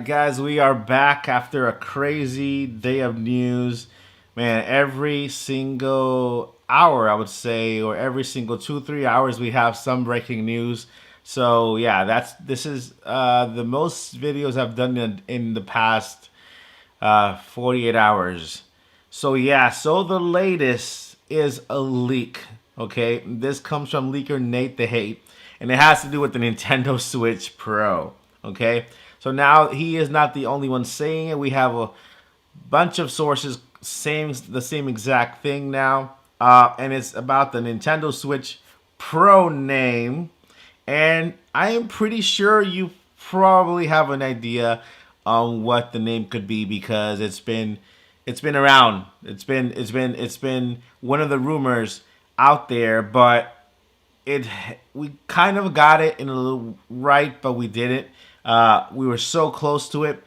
guys, we are back after a crazy day of news. Man, every single hour, I would say, or every single 2 3 hours, we have some breaking news. So yeah, this is the most videos I've done in the past 48 hours. So yeah, so the latest is a leak. Okay, this comes from leaker Nate the Hate, and it has to do with the Nintendo Switch Pro. Okay, so now he is not the only one saying it. We have a bunch of sources saying the same exact thing now, and it's about the Nintendo Switch Pro name. And I am pretty sure you probably have an idea on what the name could be because it's been around. It's been one of the rumors out there, but it we kind of got it in a little right, but we didn't. We were so close to it,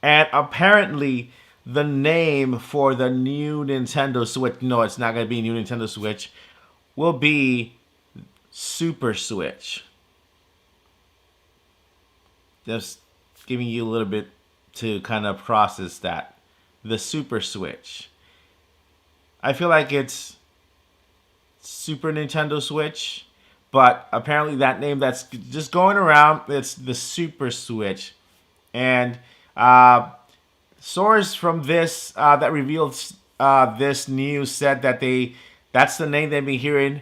and apparently the name for the new Nintendo Switch, no, it's not going to be new Nintendo Switch, will be Super Switch. Just giving you a little bit to kind of process that. The Super Switch. I feel like it's Super Nintendo Switch, but apparently that name that's just going around, it's the Super Switch. And source from this that revealed this news said that that's the name they've been hearing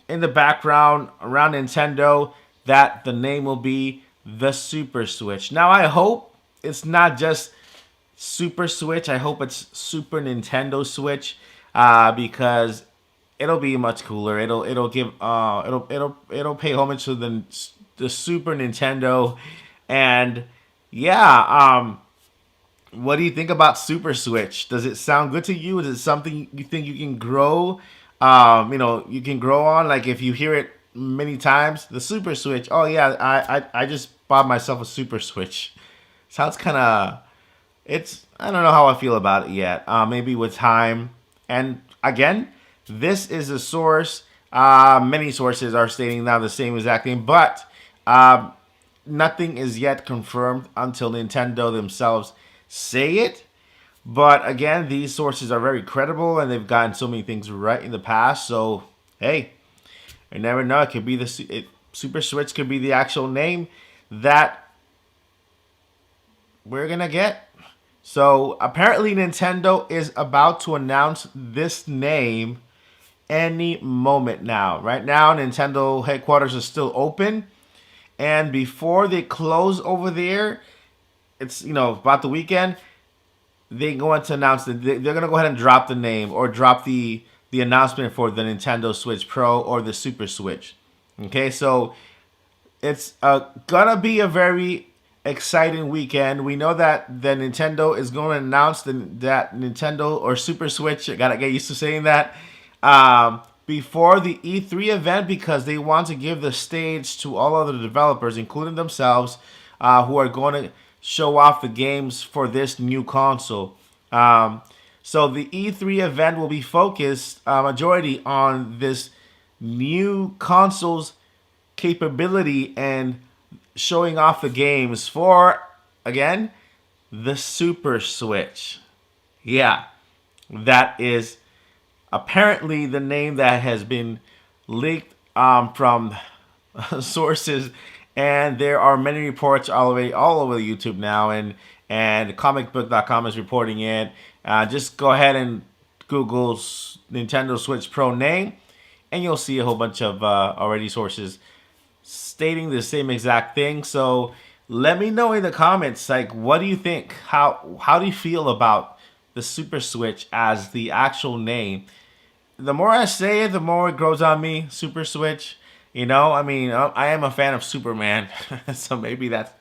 in the background around Nintendo, that the name will be the Super Switch. Now I hope it's not just Super Switch. I hope it's Super Nintendo Switch because it'll be much cooler. It'll give it'll pay homage to the Super Nintendo. And yeah, what do you think about Super Switch? Does it sound good to you? Is it something you think you can grow? You can grow on. Like if you hear it many times, the Super Switch. Oh yeah, I just bought myself a Super Switch. Sounds kind of. I don't know how I feel about it yet. Maybe with time. And again, this is a source. Many sources are stating now the same exact thing, but nothing is yet confirmed until Nintendo themselves say it. But again, these sources are very credible, and they've gotten so many things right in the past. So hey, you never know. It could be Super Switch could be the actual name that we're gonna get. So apparently Nintendo is about to announce this name any moment now. Right now, Nintendo headquarters is still open, and before they close over there, it's about the weekend. They're going to announce that they're going to go ahead and drop the name or drop the announcement for the Nintendo Switch Pro or the Super Switch. Okay, so it's gonna be a very exciting weekend. We know that the Nintendo is going to announce that Nintendo or Super Switch. I gotta get used to saying that before the E3 event because they want to give the stage to all other developers, including themselves, who are going to show off the games for this new console. So the E3 event will be focused majority on this new console's capability and showing off the games for, again, the Super Switch. Yeah, that is apparently the name that has been leaked from sources, and there are many reports all over YouTube now, and comicbook.com is reporting it. Just go ahead and Google Nintendo Switch Pro name, and you'll see a whole bunch of already sources stating the same exact thing. So let me know in the comments, like, what do you think? How do you feel about the Super Switch as the actual name? The more I say it, the more it grows on me. Super Switch. I mean, I am a fan of Superman, so maybe that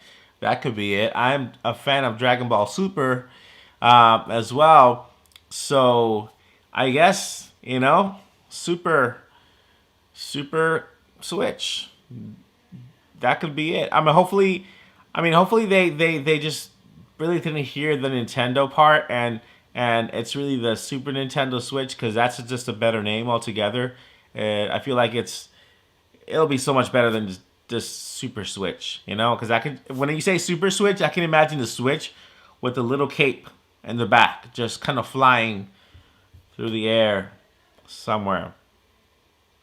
could be it. I'm a fan of Dragon Ball Super as well. So I guess Super Switch. That could be it. Hopefully they just really didn't hear the Nintendo part, and it's really the Super Nintendo Switch because that's just a better name altogether. I feel like it'll be so much better than just just Super Switch, you know, because I can, when you say Super Switch, I can imagine the Switch with the little cape in the back, just kind of flying through the air somewhere.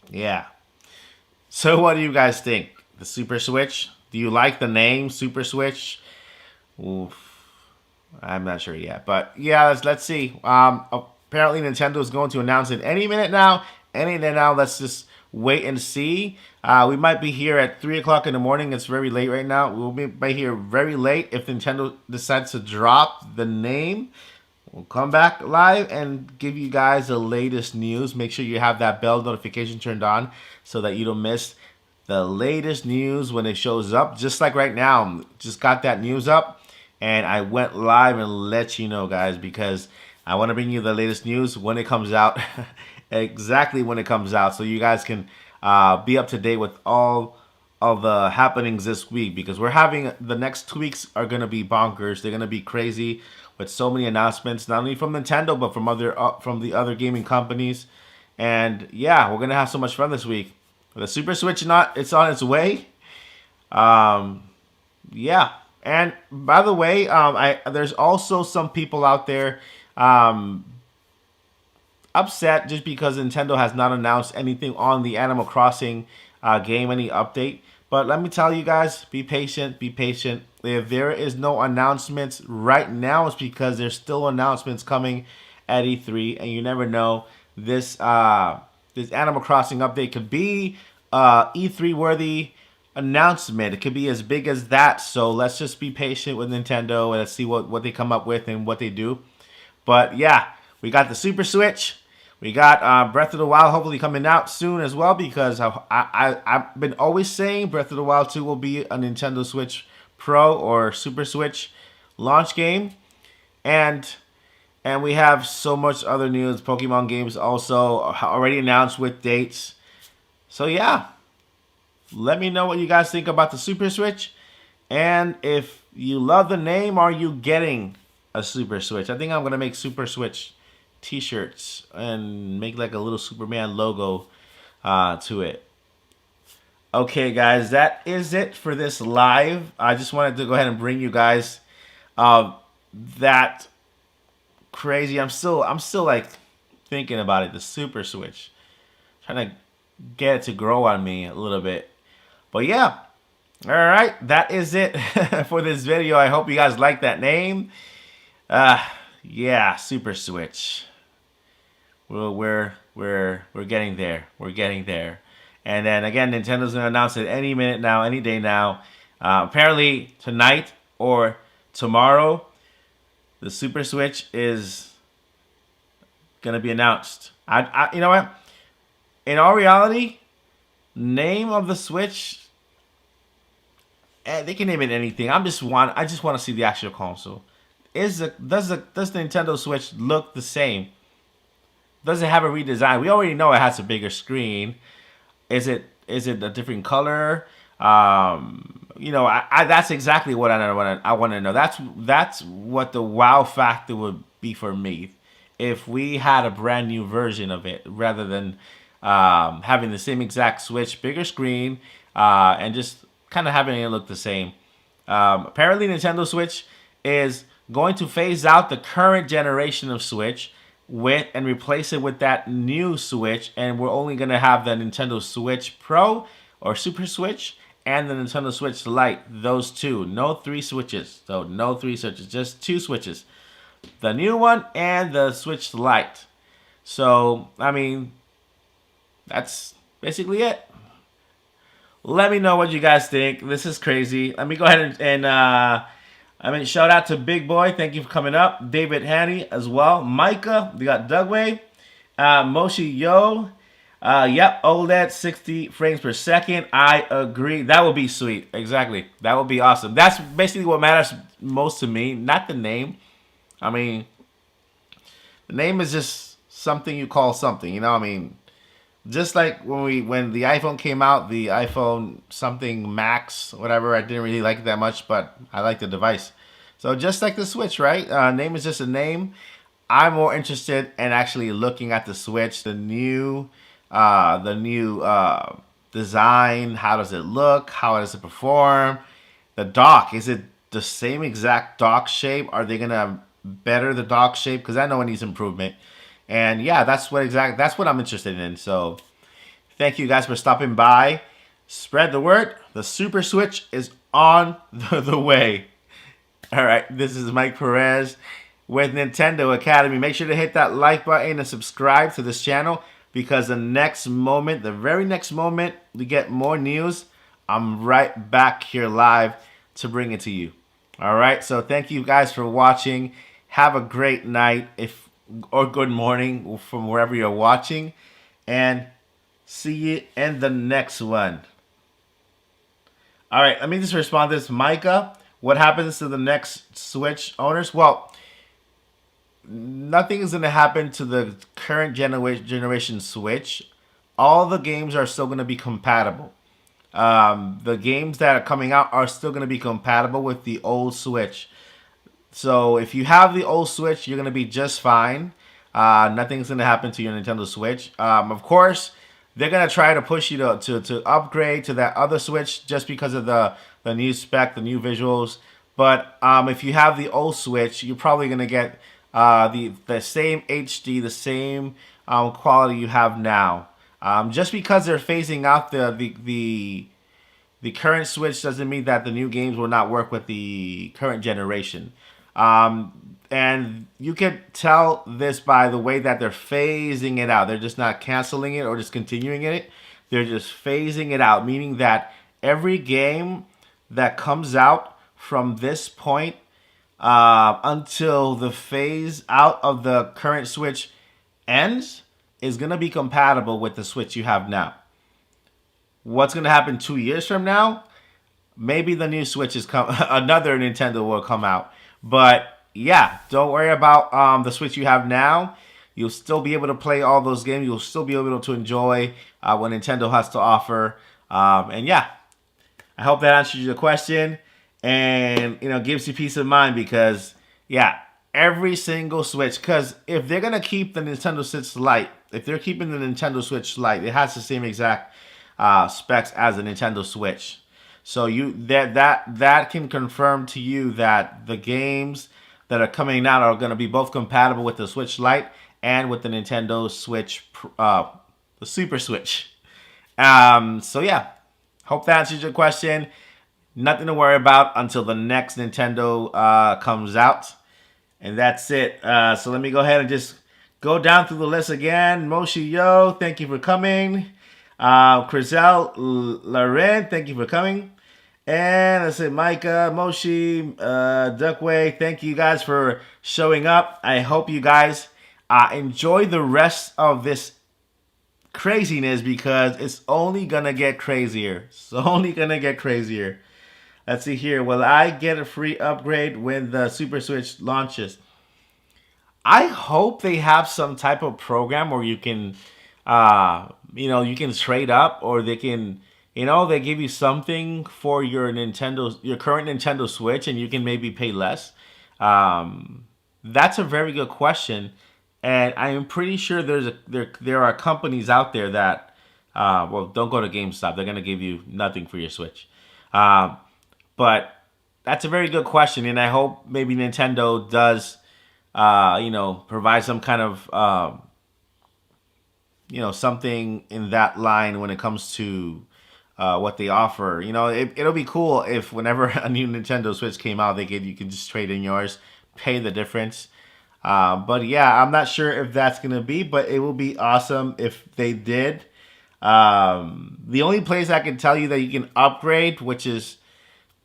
Yeah. So what do you guys think? The Super Switch? Do you like the name Super Switch? Oof. I'm not sure yet, but yeah, let's see. Apparently Nintendo is going to announce it any minute now. Any minute now. Let's just wait and see. We might be here at 3 o'clock in the morning. It's very late right now. We'll be here very late if Nintendo decides to drop the name. We'll come back live and give you guys the latest news. Make sure you have that bell notification turned on so that you don't miss the latest news when it shows up. Just like right now, just got that news up and I went live and let you know, guys, because I want to bring you the latest news when it comes out, exactly when it comes out, so you guys can be up to date with all of the happenings this week, because we're having the next 2 weeks are going to be bonkers. They're going to be crazy with so many announcements, not only from Nintendo but from the other gaming companies. And yeah, we're gonna have so much fun this week. The Super Switch, it's on its way. Yeah, and by the way, there's also some people out there upset just because Nintendo has not announced anything on the Animal Crossing game, any update. But let me tell you guys, be patient, be patient. If there is no announcements right now, it's because there's still announcements coming at E3, and you never know. This Animal Crossing update could be E3 worthy announcement. It could be as big as that. So let's just be patient with Nintendo and let's see what they come up with and what they do. But yeah, we got the Super Switch. We got Breath of the Wild hopefully coming out soon as well, because I've been always saying Breath of the Wild 2 will be a Nintendo Switch Pro or Super Switch launch game. And we have so much other news. Pokemon games also already announced with dates. So yeah, let me know what you guys think about the Super Switch. And if you love the name, are you getting a Super Switch? I think I'm going to make Super Switch t-shirts and make like a little Superman logo to it. Okay, guys, that is it for this live. I just wanted to go ahead and bring you guys that crazy. I'm still like thinking about it. The Super Switch, trying to get it to grow on me a little bit. But yeah, all right, that is it for this video. I hope you guys like that name. Yeah, Super Switch. Well, we're getting there. We're getting there. And then again, Nintendo's gonna announce it any minute now, any day now. Apparently tonight or tomorrow, the Super Switch is gonna be announced. You know what? In all reality, name of the Switch, they can name it anything. I just want to see the actual console. Does the Nintendo Switch look the same? Does it have a redesign? We already know it has a bigger screen. Is it a different color? You know, that's exactly what I want to know. That's what the wow factor would be for me, if we had a brand new version of it rather than having the same exact Switch, bigger screen, and just kind of having it look the same. Apparently, Nintendo Switch is going to phase out the current generation of Switch and replace it with that new Switch, and we're only going to have the Nintendo Switch Pro or Super Switch and the Nintendo Switch Lite. Those two. No 3 switches. So no 3 switches, just 2 switches. The new one and the Switch Lite. So, I mean, that's basically it. Let me know what you guys think. This is crazy. Let me go ahead and shout out to Big Boy. Thank you for coming up. David Hanny as well. Micah. We got Dugway. Moshi Yo. Yep, OLED 60 frames per second. I agree. That would be sweet. Exactly. That would be awesome. That's basically what matters most to me. Not the name. I mean, the name is just something you call something. You know what I mean? Just like when the iPhone came out, the iPhone something Max, whatever, I didn't really like it that much, but I like the device. So just like the Switch, right? Name is just a name. I'm more interested in actually looking at the Switch, the new design? How does it look? How does it perform? The dock, is it the same exact dock shape? Are they gonna better the dock shape? Because I know it needs improvement. And yeah, that's what I'm interested in. So thank you guys for stopping by. Spread the word. The Super Switch is on the way. All right, this is Mike Perez with Nintendo Academy. Make sure to hit that like button and subscribe to this channel, because the very next moment we get more news, I'm right back here live to bring it to you. All right, so thank you guys for watching. Have a great night or good morning from wherever you're watching, and see you in the next one. All right, let me just respond to this. Micah, what happens to the next Switch owners? Well, nothing is going to happen to the current generation Switch. All the games are still going to be compatible. The games that are coming out are still going to be compatible with the old Switch. So if you have the old Switch, you're going to be just fine. Nothing's going to happen to your Nintendo Switch. Of course, they're going to try to push you to upgrade to that other Switch just because of the new spec, the new visuals. But if you have the old Switch, you're probably going to get the same HD, the same quality you have now. Just because they're phasing out the current Switch doesn't mean that the new games will not work with the current generation. And you can tell this by the way that they're phasing it out. They're just not canceling it or just continuing it. They're just phasing it out, meaning that every game that comes out from this point until the phase out of the current Switch ends is going to be compatible with the Switch you have now. What's going to happen 2 years from now? Maybe the new Switch another Nintendo will come out. But yeah, don't worry about the Switch you have now. You'll still be able to play all those games. You'll still be able to enjoy what Nintendo has to offer. And yeah, I hope that answers your question and gives you peace of mind, because yeah, every single Switch. Because if they're gonna keep the Nintendo Switch Lite, if they're keeping the Nintendo Switch Lite, it has the same exact specs as the Nintendo Switch. So that can confirm to you that the games that are coming out are going to be both compatible with the Switch Lite and with the Nintendo Switch, the Super Switch. So yeah, hope that answers your question. Nothing to worry about until the next Nintendo comes out. And that's it. So let me go ahead and just go down through the list again. Moshi Yo, thank you for coming. Crizel Laren, thank you for coming. And let's say Micah, Moshi, Duckway, thank you guys for showing up. I hope you guys enjoy the rest of this craziness, because it's only gonna get crazier. It's only gonna get crazier. Let's see here. Will I get a free upgrade when the Super Switch launches? I hope they have some type of program where you can, you can trade up, or they can, they give you something for your current Nintendo Switch, and you can maybe pay less. That's a very good question, and I am pretty sure there are companies out there that, don't go to GameStop. They're gonna give you nothing for your Switch. But that's a very good question, and I hope maybe Nintendo does, provide some kind of, something in that line when it comes to what they offer. It'll be cool if whenever a new Nintendo Switch came out, you can just trade in yours, pay the difference. But yeah, I'm not sure if that's gonna be, but it will be awesome if they did. The only place I can tell you that you can upgrade,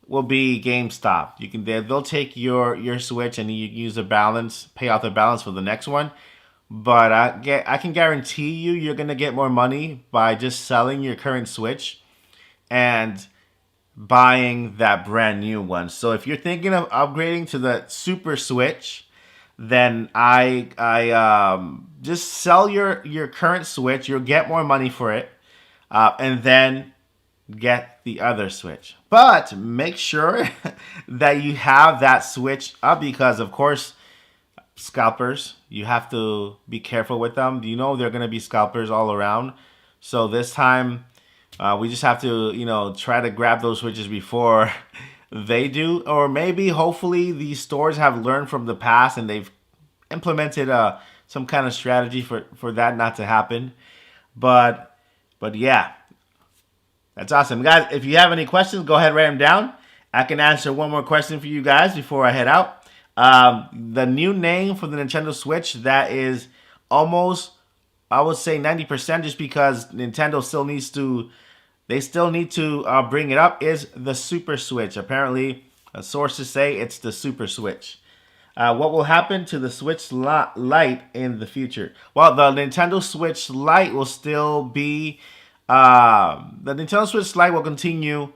will be GameStop. They'll take your Switch and you use the balance, pay out the balance for the next one. But I can guarantee you're gonna get more money by just selling your current Switch and buying that brand new one. So if you're thinking of upgrading to the Super Switch, then I just sell your current Switch. You'll get more money for it, and then get the other Switch. But make sure that you have that Switch up, because of course, scalpers, you have to be careful with them. They're going to be scalpers all around. So this time, We just have to, try to grab those switches before they do, or maybe, hopefully, these stores have learned from the past and they've implemented some kind of strategy for that not to happen. But yeah, that's awesome, guys. If you have any questions, go ahead, write them down. I can answer one more question for you guys before I head out. The new name for the Nintendo Switch, that is almost, I would say, 90%, just because Nintendo still needs to, they still need to bring it up, is the Super Switch. Apparently, sources say it's the Super Switch. What will happen to the Switch Lite in the future? Well, the Nintendo Switch Lite will still be, the Nintendo Switch Lite will continue,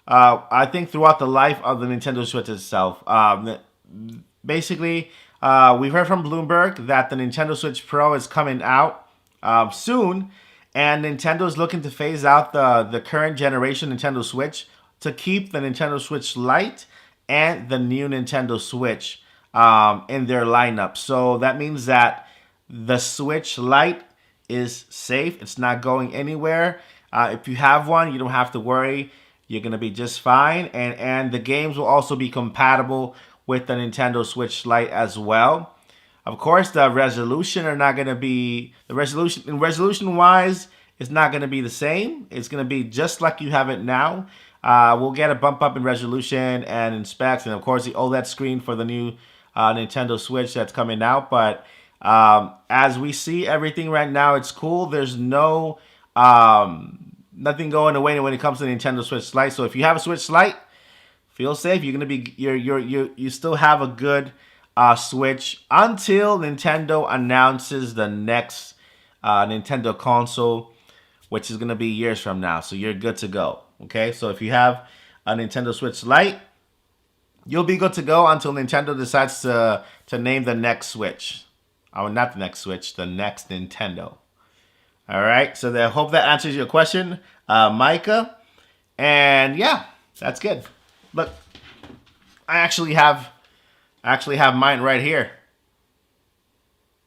I think, throughout the life of the Nintendo Switch itself. Basically, we've heard from Bloomberg that the Nintendo Switch Pro is coming out soon, and Nintendo is looking to phase out the current generation Nintendo Switch to keep the Nintendo Switch Lite and the new Nintendo Switch in their lineup. So that means that the Switch Lite is safe. It's not going anywhere. If you have one, you don't have to worry. You're going to be just fine. And the games will also be compatible with the Nintendo Switch Lite as well. Of course, the resolution are not going to be, resolution wise, it's not going to be the same. It's going to be just like you have it now. We'll get a bump up in resolution and in specs, and of course the OLED screen for the new Nintendo Switch that's coming out. But as we see everything right now, it's cool. There's no nothing going away when it comes to the Nintendo Switch Lite. So if you have a Switch Lite, feel safe. You're gonna be you still have a good Switch until Nintendo announces the next Nintendo console, which is gonna be years from now. So you're good to go. Okay, so if you have a Nintendo Switch Lite, you'll be good to go until Nintendo decides to name the next Switch. Oh, not the next Switch, the next Nintendo. All right, so I hope that answers your question, Micah. And yeah, that's good. Look, I actually have mine right here.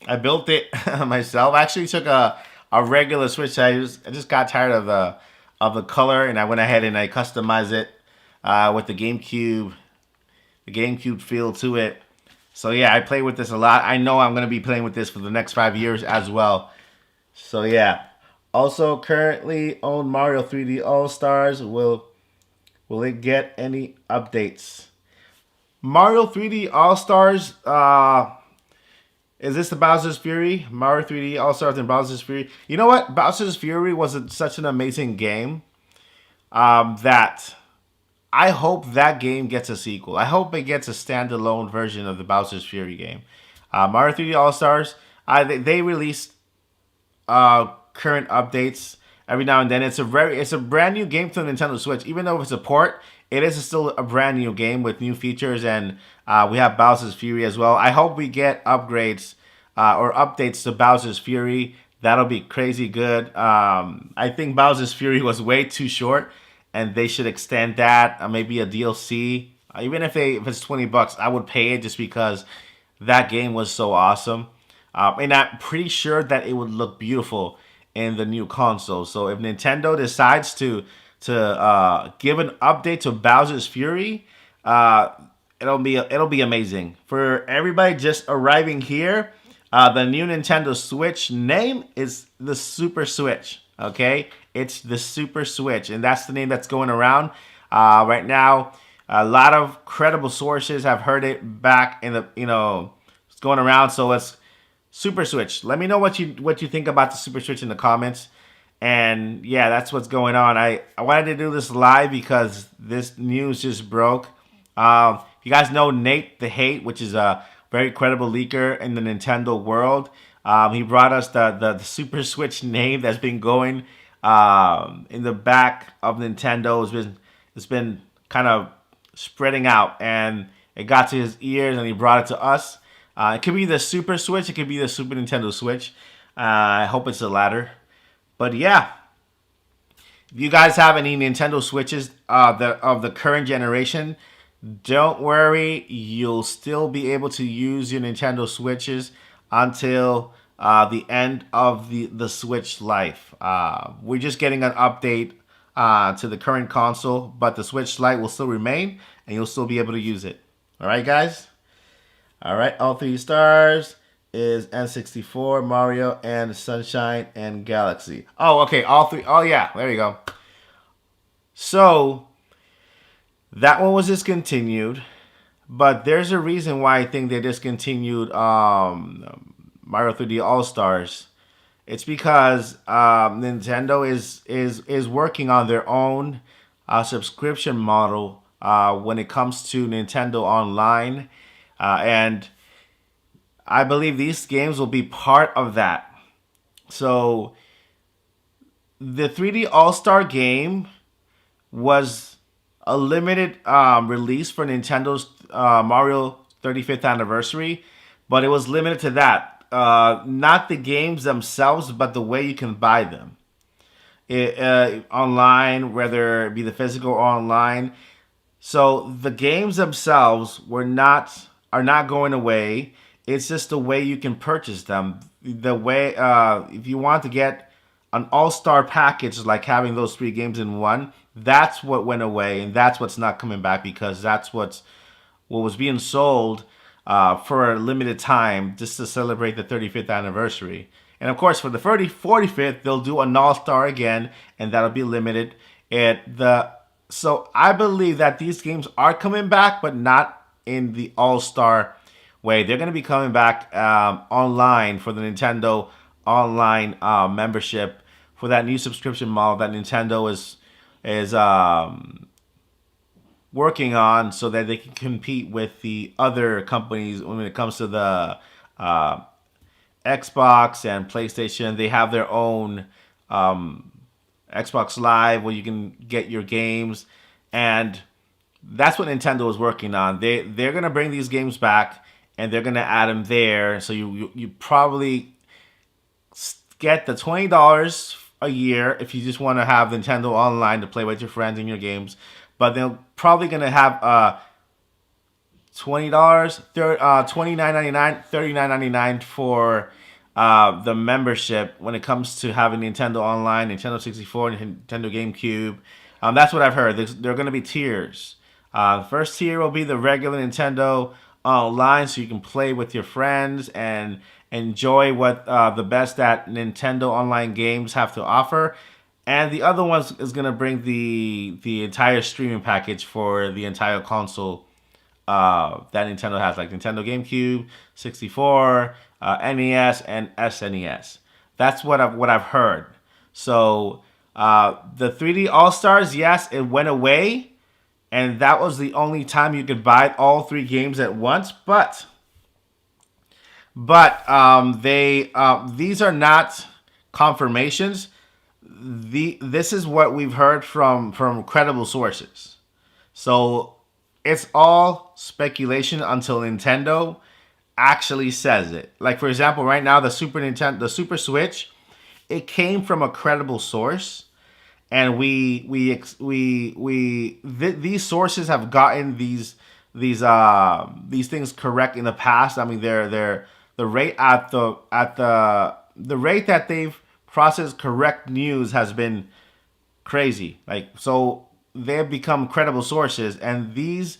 I built it myself. I actually took a regular Switch. I just got tired of the color, and I went ahead and I customized it with the GameCube feel to it. So yeah, I play with this a lot. I know I'm gonna be playing with this for the next 5 years as well. So yeah. Also, currently own Mario 3D All Stars. Will it get any updates? Mario 3D All Stars. Is this the Bowser's Fury? Mario 3D All Stars and Bowser's Fury. You know what? Bowser's Fury was such an amazing game that I hope that game gets a sequel. I hope it gets a standalone version of the Bowser's Fury game. Mario 3D All Stars. They released current updates every now and then. It's a brand new game to the Nintendo Switch. Even though it's a port, it is still a brand new game with new features, and we have Bowser's Fury as well. I hope we get upgrades or updates to Bowser's Fury. That'll be crazy good. I think Bowser's Fury was way too short, and they should extend that. Maybe a DLC. Even if it's $20, I would pay it just because that game was so awesome. And I'm pretty sure that it would look beautiful in the new console. So if Nintendo decides to give an update to Bowser's Fury, it'll be amazing. For everybody just arriving here, the new Nintendo Switch name is the Super Switch. Okay, it's the Super Switch, and that's the name that's going around right now. A lot of credible sources have heard it back in the it's going around. So it's Super Switch. Let me know what you think about the Super Switch in the comments. And yeah, that's what's going on. I wanted to do this live because this news just broke. You guys know Nate the Hate, which is a very credible leaker in the Nintendo world. He brought us the Super Switch name that's been going in the back of Nintendo. It's been kind of spreading out, and it got to his ears, and he brought it to us. It could be the Super Switch. It could be the Super Nintendo Switch. I hope it's the latter. But yeah, if you guys have any Nintendo Switches of the current generation, don't worry. You'll still be able to use your Nintendo Switches until the end of the Switch life. We're just getting an update to the current console, but the Switch Lite will still remain, and you'll still be able to use it. All right, guys. All right, all 3 stars is N64, Mario, and Sunshine and Galaxy. Oh, okay, all three. Oh, yeah, there you go. So that one was discontinued, but there's a reason why I think they discontinued Mario 3D All Stars. It's because Nintendo is working on their own subscription model when it comes to Nintendo Online, and I believe these games will be part of that. So the 3D All Star game was a limited release for Nintendo's Mario 35th anniversary, but it was limited to that. Not the games themselves, but the way you can buy them online, whether it be the physical or online. So the games themselves are not going away. It's just the way you can purchase them. The way if you want to get an all-star package, like having those 3 games in one, that's what went away, and that's what's not coming back, because that's what was being sold for a limited time just to celebrate the 35th anniversary. And of course, for the 45th, they'll do an all-star again, and that'll be limited. So I believe that these games are coming back, but not in the all-star way. They're going to be coming back online for the Nintendo Online membership, for that new subscription model that Nintendo is working on, so that they can compete with the other companies when it comes to the Xbox and PlayStation. They have their own Xbox Live where you can get your games, and that's what Nintendo is working on. They're gonna bring these games back, and they're gonna add them there. So you probably get the $20 a year if you just want to have Nintendo Online to play with your friends and your games. But they're probably gonna have $20, $29.99, $39.99 for the membership when it comes to having Nintendo Online, Nintendo 64, Nintendo GameCube. That's what I've heard. There are going to be tiers. The first tier will be the regular Nintendo Online, so you can play with your friends and enjoy what the best that Nintendo Online games have to offer. And the other one is going to bring the entire streaming package for the entire console that Nintendo has, like Nintendo GameCube, 64, NES, and SNES. That's what I've heard. So the 3D All Stars, yes, it went away, and that was the only time you could buy all 3 games at once. But these are not confirmations. This is what we've heard from credible sources. So it's all speculation until Nintendo actually says it. Like, for example, right now the Super Switch, it came from a credible source, and these sources have gotten these things correct in the past. I mean, the rate the rate that they've processed correct news has been crazy. Like, so they've become credible sources, and this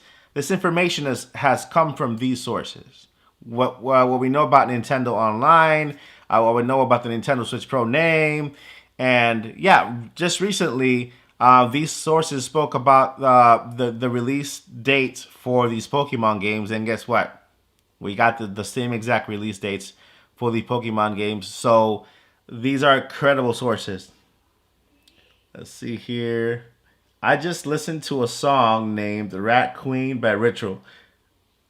information has come from these sources. What we know about Nintendo Online, what we know about the Nintendo Switch Pro name, and yeah, just recently, these sources spoke about the release dates for these Pokemon games, and guess what? We got the same exact release dates for the Pokemon games. So these are credible sources. Let's see here. I just listened to a song named "Rat Queen" by Ritual.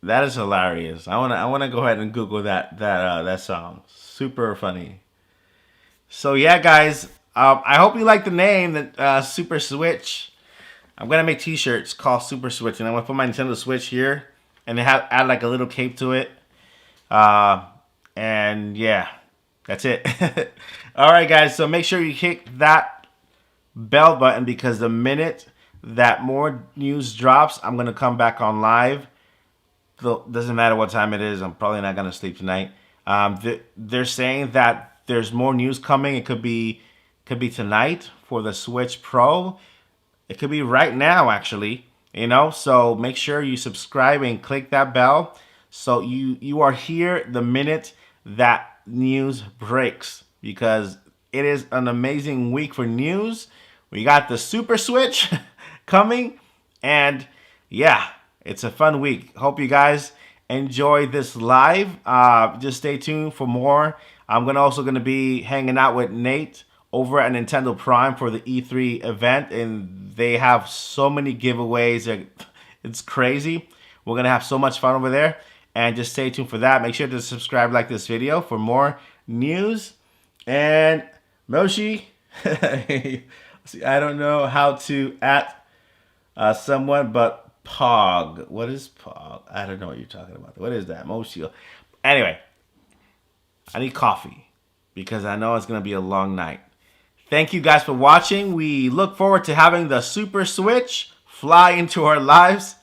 That is hilarious. I wanna go ahead and Google that song. Super funny. So yeah, guys. I hope you like the name, that Super Switch. I'm gonna make T-shirts called Super Switch, and I'm gonna put my Nintendo Switch here, and add like a little cape to it. And yeah, that's it. All right, guys. So make sure you hit that bell button, because the minute that more news drops, I'm gonna come back on live. Doesn't matter what time it is. I'm probably not gonna sleep tonight. They're saying that there's more news coming. It could be tonight for the Switch Pro. It could be right now, actually. So make sure you subscribe and click that bell so you are here the minute that news breaks, because it is an amazing week for news. We got the Super Switch coming, and yeah, it's a fun week. Hope you guys enjoy this live. Just stay tuned for more. I'm also gonna be hanging out with Nate over at Nintendo Prime for the E3 event, and they have so many giveaways. It's crazy. We're going to have so much fun over there, and just stay tuned for that. Make sure to subscribe, like this video for more news. And Moshi, I don't know how to at someone, but Pog. What is Pog? I don't know what you're talking about. What is that? Moshi. Anyway, I need coffee because I know it's going to be a long night. Thank you guys for watching. We look forward to having the Super Switch fly into our lives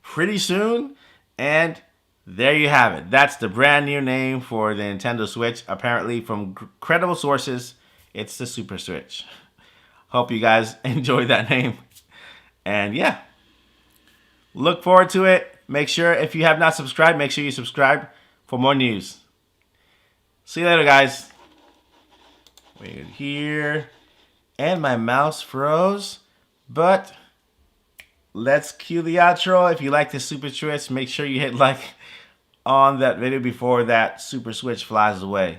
pretty soon. And there you have it. That's the brand new name for the Nintendo Switch. Apparently, from credible sources, it's the Super Switch. Hope you guys enjoy that name. And yeah, look forward to it. Make sure, if you have not subscribed, make sure you subscribe for more news. See you later, guys. Wait here. And my mouse froze. But let's cue the outro. If you like the Super Switch, make sure you hit like on that video before that Super Switch flies away.